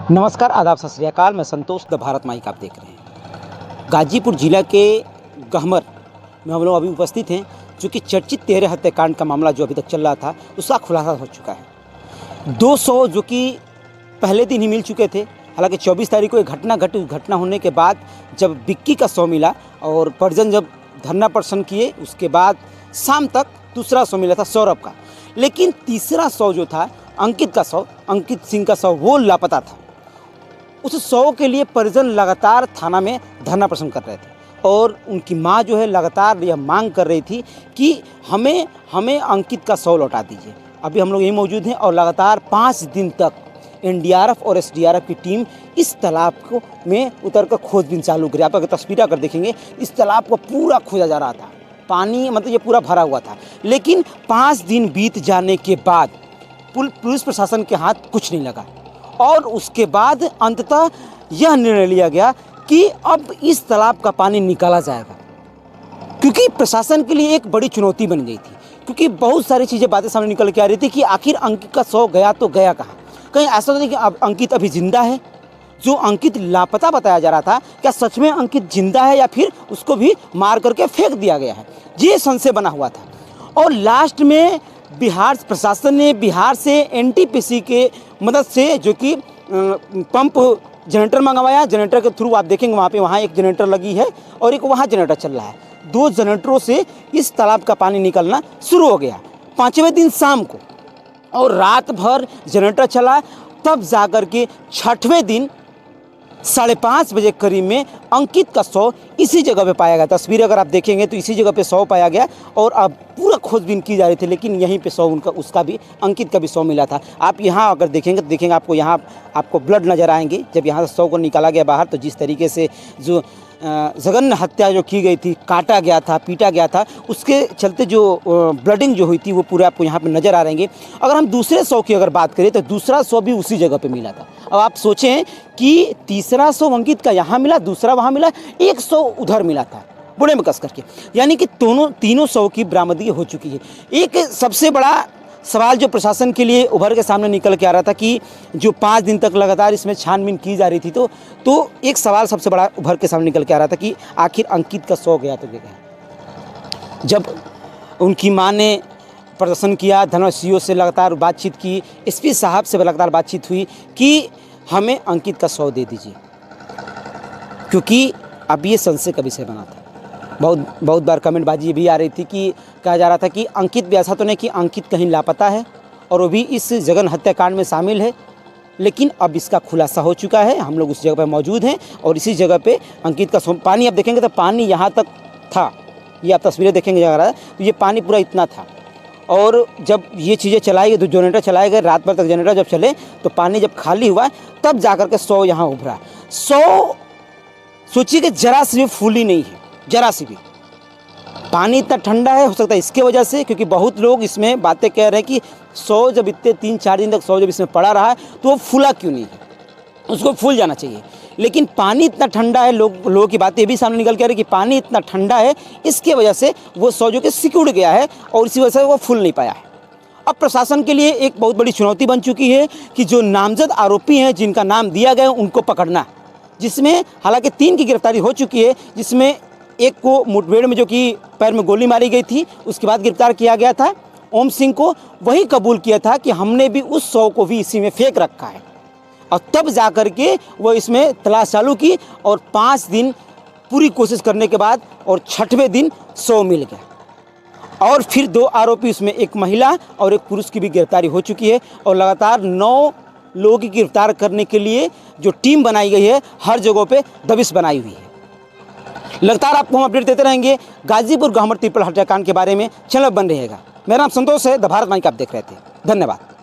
नमस्कार, आदाब, सत श्री अकाल। मैं संतोष द भारत माइक आप देख रहे हैं। गाजीपुर जिला के गहमर में हम लोग अभी उपस्थित हैं, जो कि चर्चित 13 हत्याकांड का मामला जो अभी तक चल रहा था उसका खुलासा हो चुका है। 200 जो कि पहले दिन ही मिल चुके थे। हालांकि 24 तारीख को एक घटना होने के बाद जब बिक्की का शव मिला और परिजन जब धरना प्रदर्शन किए, उसके बाद शाम तक दूसरा शव मिला था सौरभ का। लेकिन तीसरा शव जो था अंकित सिंह का शव, वो लापता था। उस शव के लिए परिजन लगातार थाना में धरना प्रदर्शन कर रहे थे और उनकी मां जो है लगातार यह मांग कर रही थी कि हमें अंकित का शव लौटा दीजिए। अभी हम लोग यहीं मौजूद हैं और लगातार 5 दिन तक एनडीआरएफ और एसडीआरएफ की टीम इस तालाब में उतरकर खोजबीन चालू करी। आप अगर तस्वीरें अगर देखेंगे, इस तालाब को पूरा खोजा जा रहा था। पानी मतलब ये पूरा भरा हुआ था। लेकिन 5 दिन बीत जाने के बाद पुलिस प्रशासन के हाथ कुछ नहीं लगा और उसके बाद अंततः यह निर्णय लिया गया कि अब इस तालाब का पानी निकाला जाएगा, क्योंकि प्रशासन के लिए एक बड़ी चुनौती बन गई थी। क्योंकि बहुत सारी बातें सामने निकल के आ रही थी कि आखिर अंकित का शव गया तो गया कहाँ। कहीं ऐसा तो नहीं कि अब अंकित अभी जिंदा है। जो अंकित लापता बताया जा रहा था, क्या सच में अंकित जिंदा है या फिर उसको भी मार करके फेंक दिया गया है, ये संशय बना हुआ था। और लास्ट में बिहार प्रशासन ने बिहार से एनटीपीसी के मदद से जो कि पंप जनरेटर मंगवाया। जनरेटर के थ्रू आप देखेंगे वहाँ एक जनरेटर लगी है और एक वहाँ जनरेटर चल रहा है। 2 जनरेटरों से इस तालाब का पानी निकलना शुरू हो गया 5वें दिन शाम को, और रात भर जनरेटर चला। तब जाकर के 6वें दिन 5:30 बजे करीब में अंकित का शव इसी जगह पे पाया गया। तस्वीर अगर आप देखेंगे तो इसी जगह पे शव पाया गया और अब पूरा खोजबीन की जा रही थी, लेकिन यहीं पे शव उसका भी अंकित का भी शव मिला था। आप यहाँ अगर देखेंगे तो देखेंगे आपको यहाँ आपको ब्लड नज़र आएंगे। जब यहाँ से शव को निकाला गया बाहर, तो जिस तरीके से जो जघन्य हत्या जो की गई थी, काटा गया था, पीटा गया था, उसके चलते जो ब्लडिंग जो हुई थी वो पूरे आपको यहाँ पे नज़र आ रहेंगे। अगर हम दूसरे शव की अगर बात करें तो दूसरा शव भी उसी जगह पे मिला था। अब आप सोचें कि तीसरा शव अंकित का यहाँ मिला, दूसरा वहाँ मिला, एक शव उधर मिला था बुढ़े में कस करके। यानी कि तीनों शव की बरामदगी हो चुकी है। एक सबसे बड़ा सवाल जो प्रशासन के लिए उभर के सामने निकल के आ रहा था कि जो 5 दिन तक लगातार इसमें छानबीन की जा रही थी, तो एक सवाल सबसे बड़ा उभर के सामने निकल के आ रहा था कि आखिर अंकित का शव गया तो गया। जब उनकी मां ने प्रदर्शन किया, धनौर सीओ से लगातार बातचीत की, एसपी साहब से लगातार बातचीत हुई कि हमें अंकित का शव दे दीजिए, क्योंकि अब ये संशय का विषय बना था। बहुत बार कमेंटबाजी भी आ रही थी कि कहा जा रहा था कि अंकित भी ऐसा तो नहीं कि अंकित कहीं लापता है और वो भी इस जघन्य हत्याकांड में शामिल है। लेकिन अब इसका खुलासा हो चुका है। हम लोग उस जगह पर मौजूद हैं और इसी जगह पे अंकित का पानी आप देखेंगे तो पानी यहाँ तक था। ये आप तस्वीरें देखेंगे जा रहा है तो ये पानी पूरा इतना था। और जब ये चीज़ें चलाई गई, तो जनरेटर चलाए गए, रात भर तक जनरेटर जब चले तो पानी जब खाली हुआ तब जा कर के 100 यहाँ उभरा। 100 सोचिए कि जरा सी भी फूली नहीं है, जरा सी भी। पानी इतना ठंडा है, हो सकता है इसके वजह से, क्योंकि बहुत लोग इसमें बातें कह रहे हैं कि 100 जब इतने 3-4 दिन तक 100 जब इसमें पड़ा रहा है तो वो फूला क्यों नहीं है, उसको फूल जाना चाहिए। लेकिन पानी इतना ठंडा है, लोगों की बातें भी सामने निकल के आ रही कि पानी इतना ठंडा है, इसके वजह से वो 100 जो कि सिकुड़ गया है और इसी वजह से वो फूल नहीं पाया है। अब प्रशासन के लिए एक बहुत बड़ी चुनौती बन चुकी है कि जो नामजद आरोपी हैं, जिनका नाम दिया गया, उनको पकड़ना, जिसमें हालांकि 3 की गिरफ्तारी हो चुकी है, जिसमें एक को मुठभेड़ में जो कि पैर में गोली मारी गई थी उसके बाद गिरफ्तार किया गया था। ओम सिंह को वही कबूल किया था कि हमने भी उस शव को भी इसी में फेंक रखा है, और तब जाकर के वो इसमें तलाश चालू की और 5 दिन पूरी कोशिश करने के बाद और 6वें दिन शव मिल गया। और फिर 2 आरोपी, उसमें एक महिला और एक पुरुष की भी गिरफ्तारी हो चुकी है और लगातार 9 लोगों की गिरफ्तार करने के लिए जो टीम बनाई गई है, हर जगहों पे दबिश बनाई हुई है। लगातार आपको हम अपडेट देते रहेंगे गाजीपुर गहमर ट्रिपल हत्याकांड के बारे में। चैनल बन रहेगा। मेरा नाम संतोष है, द भारत माइक आप देख रहे थे। धन्यवाद।